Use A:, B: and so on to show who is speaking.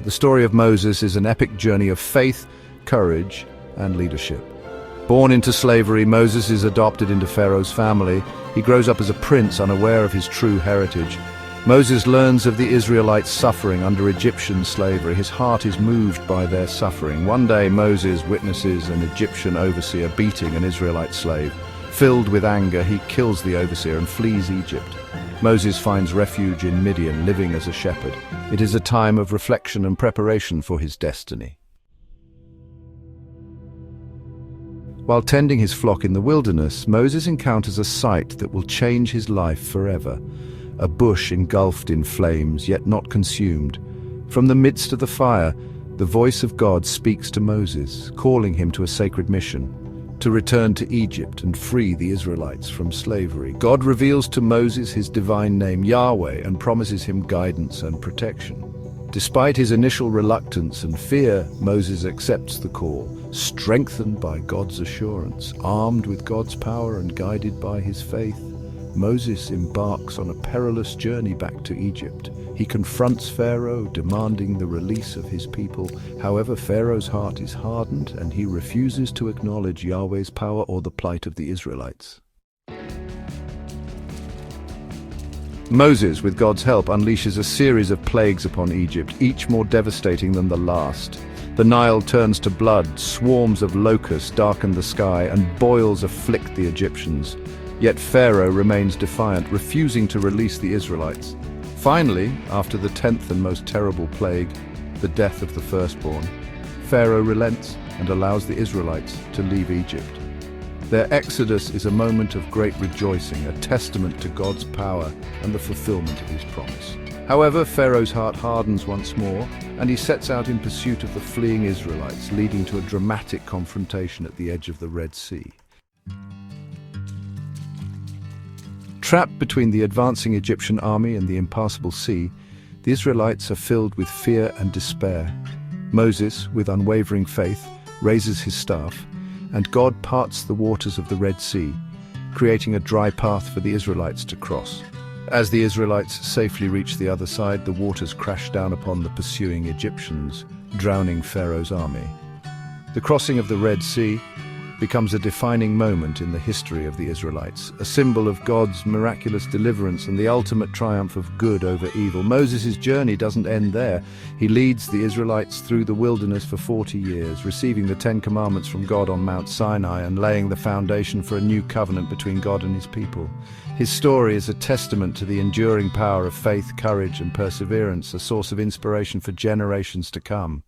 A: The story of Moses is an epic journey of faith, courage, and leadership. Born into slavery, Moses is adopted into Pharaoh's family. He grows up as a prince, unaware of his true heritage. Moses learns of the Israelites' suffering under Egyptian slavery. His heart is moved by their suffering. One day, Moses witnesses an Egyptian overseer beating an Israelite slave. Filled with anger, he kills the overseer and flees Egypt. Moses finds refuge in Midian, living as a shepherd. It is a time of reflection and preparation for his destiny. While tending his flock in the wilderness, Moses encounters a sight that will change his life forever. A bush engulfed in flames, yet not consumed. From the midst of the fire, the voice of God speaks to Moses, calling him to a sacred mission, to return to Egypt and free the Israelites from slavery. God reveals to Moses his divine name, Yahweh, and promises him guidance and protection. Despite his initial reluctance and fear, Moses accepts the call, strengthened by God's assurance, armed with God's power and guided by his faith. Moses embarks on a perilous journey back to Egypt. He confronts Pharaoh, demanding the release of his people. However, Pharaoh's heart is hardened, and he refuses to acknowledge Yahweh's power or the plight of the Israelites. Moses, with God's help, unleashes a series of plagues upon Egypt, each more devastating than the last. The Nile turns to blood, swarms of locusts darken the sky, and boils afflict the Egyptians. Yet Pharaoh remains defiant, refusing to release the Israelites. Finally, after the 10th and most terrible plague, the death of the firstborn, Pharaoh relents and allows the Israelites to leave Egypt. Their exodus is a moment of great rejoicing, a testament to God's power and the fulfillment of his promise. However, Pharaoh's heart hardens once more, and he sets out in pursuit of the fleeing Israelites, leading to a dramatic confrontation at the edge of the Red Sea. Trapped between the advancing Egyptian army and the impassable sea, the Israelites are filled with fear and despair. Moses, with unwavering faith, raises his staff, and God parts the waters of the Red Sea, creating a dry path for the Israelites to cross. As the Israelites safely reach the other side, the waters crash down upon the pursuing Egyptians, drowning Pharaoh's army. The crossing of the Red Sea becomes a defining moment in the history of the Israelites, a symbol of God's miraculous deliverance and the ultimate triumph of good over evil. Moses' journey doesn't end there. He leads the Israelites through the wilderness for 40 years, receiving the 10 Commandments from God on Mount Sinai and laying the foundation for a new covenant between God and his people. His story is a testament to the enduring power of faith, courage, and perseverance, a source of inspiration for generations to come.